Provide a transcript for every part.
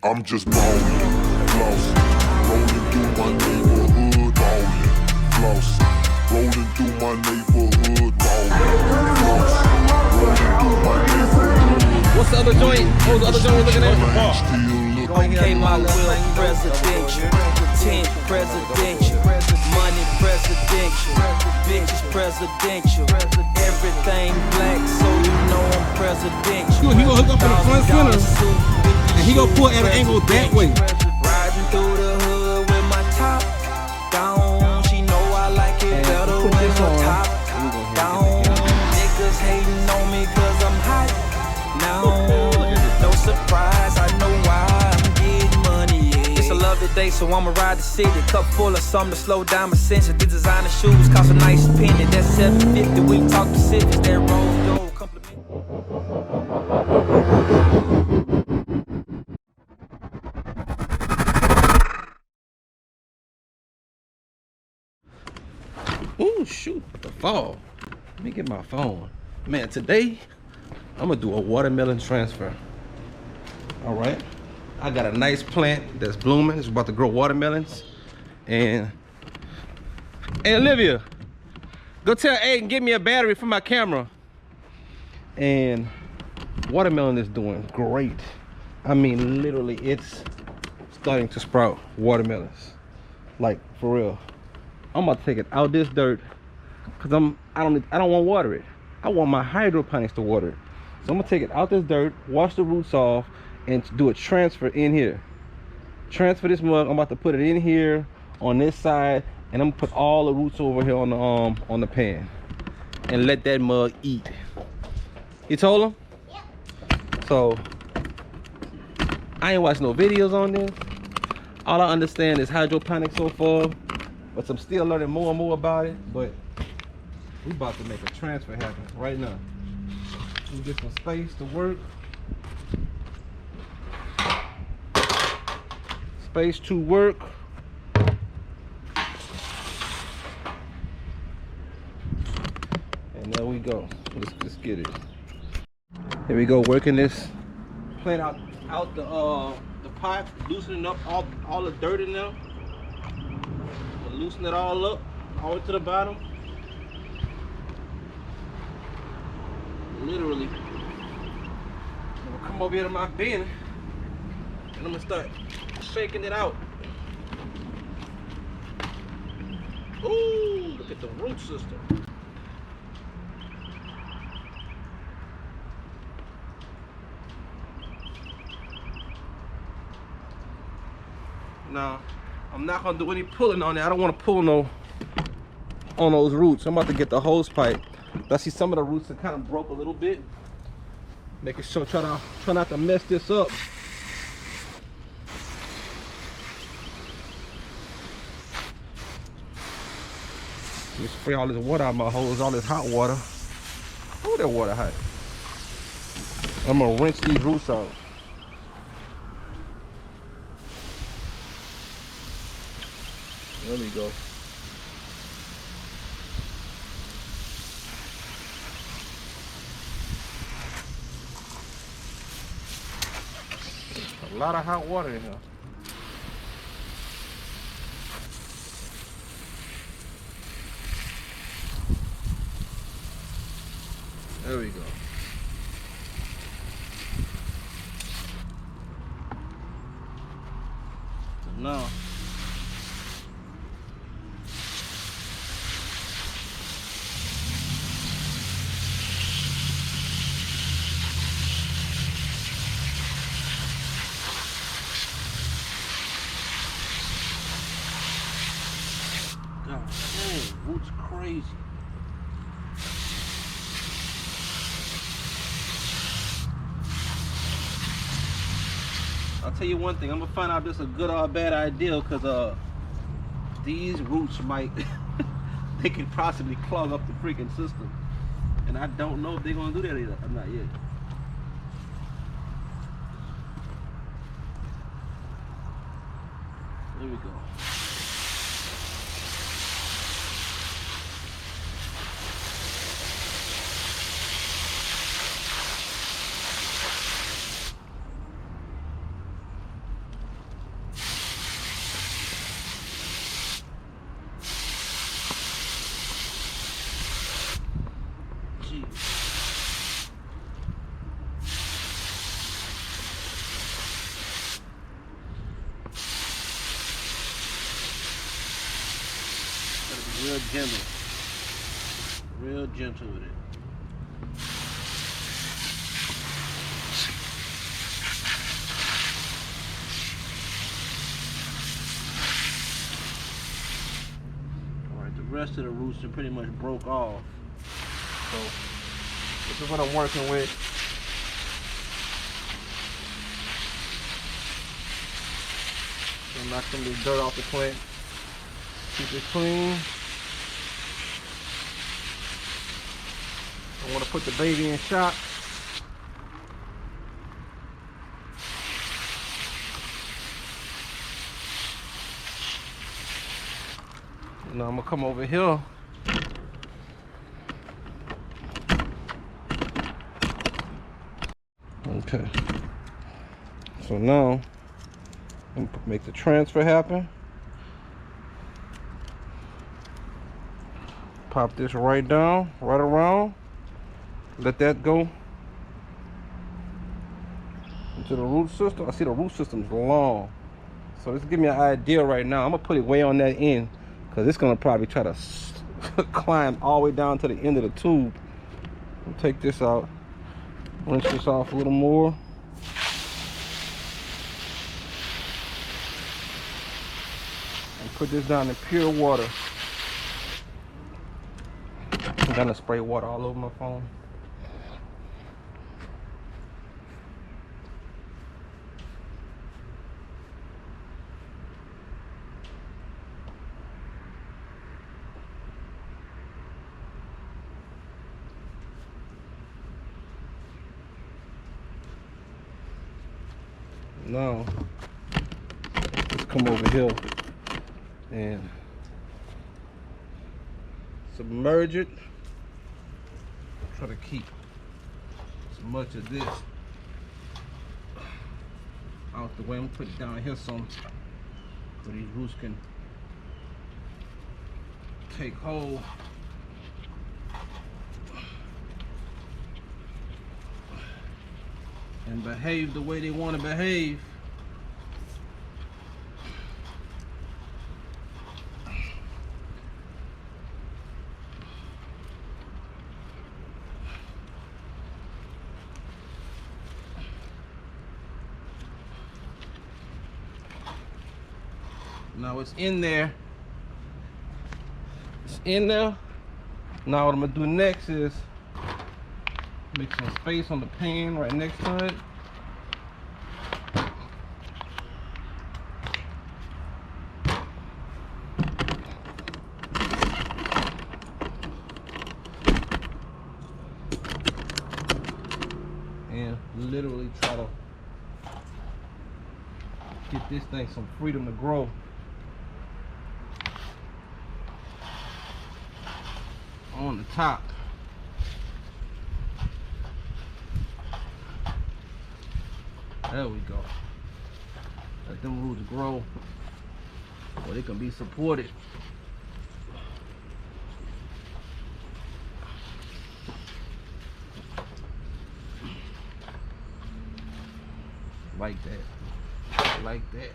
I'm just ballin', flossing, rolling through my neighborhood, ballin', flossing, rolling through my neighborhood, ballin', flossing, rolling through my neighborhood. What's the other joint? What was the other joint we're looking at? Okay, my will presidential, 10 presidential, money presidential, bitches presidential, everything black, so you know I'm presidential. He gonna hook up to the front center, and he gonna pull at an angle that way. Riding through the hood with my top down, she know I like it better when the top down. Niggas hating on me cause I'm hot now. No surprise, I know why I'm getting money, yeah. It's a lovely day, so I'ma ride the city. Cup full of something to slow down my senses. These designer shoes cost a nice penny. That's $750, we talk Pacifics. That Rose Gold compliment. Ooh, shoot, the fall. Let me get my phone. Man, today, I'm gonna do a watermelon transfer. All right, I got a nice plant that's blooming. It's about to grow watermelons. And hey, Olivia, go tell Aiden, give me a battery for my camera. And watermelon is doing great. I mean, literally, it's starting to sprout watermelons. Like, for real. I'm about to take it out this dirt because I don't want to water it. I want my hydroponics to water it. So I'm gonna take it out this dirt, wash the roots off, and do a transfer in here. Transfer this mug. I'm about to put it in here on this side, and I'm gonna put all the roots over here on the pan, and let that mug eat. You told him? Yeah. So I ain't watched no videos on this. All I understand is hydroponics so far, but I'm still learning more and more about it. But we about to make a transfer happen right now. We get some space to work. Space to work. And there we go. Let's get it. Here we go, working this plant out the pot, loosening up all the dirt in there. We'll loosen it all up, all the way to the bottom. Literally. I'm gonna come over here to my bin, and I'm gonna start shaking it out. Ooh, look at the root system. Now, I'm not gonna do any pulling on it. I don't want to pull no on those roots. I'm about to get the hose pipe. I see some of the roots that kind of broke a little bit. Making sure, try not to mess this up. Let me spray all this water out of my hose, all this hot water. Oh, that water hot. I'm gonna rinse these roots out. There we go. A lot of hot water in here. There we go. So now, God dang, roots crazy. I'll tell you one thing, I'm gonna find out if this is a good or a bad idea, because these roots might they can possibly clog up the freaking system. And I don't know if they're gonna do that either. I'm not yet. There we go. gentle. Real gentle with it. Alright, the rest of the roots are pretty much broke off. So this is what I'm working with. I'm not some of this dirt off the plant. Keep it clean. I want to put the baby in shock. Now I'm gonna come over here. Okay. So now I'm gonna make the transfer happen. Pop this right down, right around. Let that go into the root system. I see the root system's long. So this give me an idea right now. I'm gonna put it way on that end because it's gonna probably try to climb all the way down to the end of the tube. I'll take this out, rinse this off a little more. And put this down in pure water. I'm gonna spray water all over my phone. Now, let's come over here and submerge it. Try to keep as much of this out the way. I'm gonna put it down here some so these roots can take hold. And behave the way they want to behave. Now it's in there. It's in there. Now what I'm gonna do next is make some space on the pan right next to it. And literally try to get this thing some freedom to grow. On the top. There we go. Let them roots grow where they can be supported. Like that. Like that.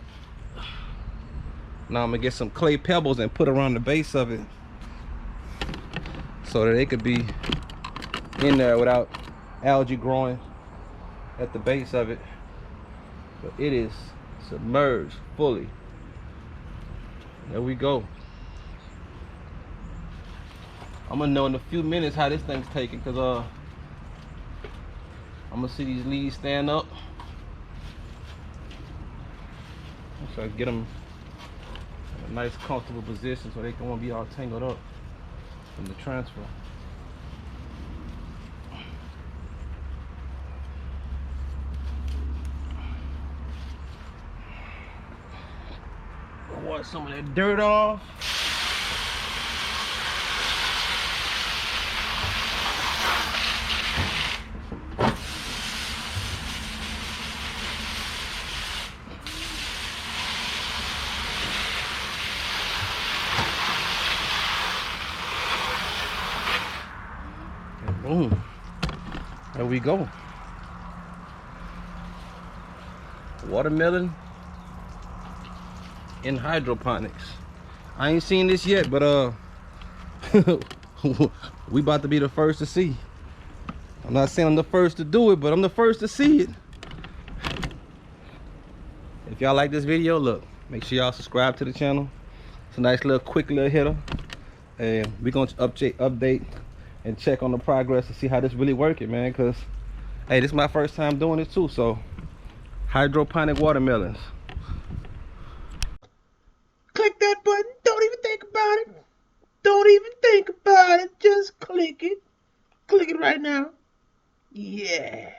Now I'm gonna get some clay pebbles and put around the base of it so that they could be in there without algae growing at the base of it. But it is submerged fully. There we go. I'm gonna know in a few minutes how this thing's taking, because I'm gonna see these leaves stand up. So I get them in a nice comfortable position so they can won't be all tangled up from the transfer. Wash some of that dirt off. And boom. There we go. Watermelon in hydroponics. I ain't seen this yet, but We about to be the first to see. I'm not saying I'm the first to do it, but I'm the first to see it. If y'all like this video, look, make sure y'all subscribe to the channel. It's a nice little quick little hitter, and we're gonna update and check on the progress to see how this really working, man. Cause hey, this is my first time doing it too. So hydroponic watermelons. Click that button. Don't even think about it. Don't even think about it. Just click it. Click it right now. Yeah.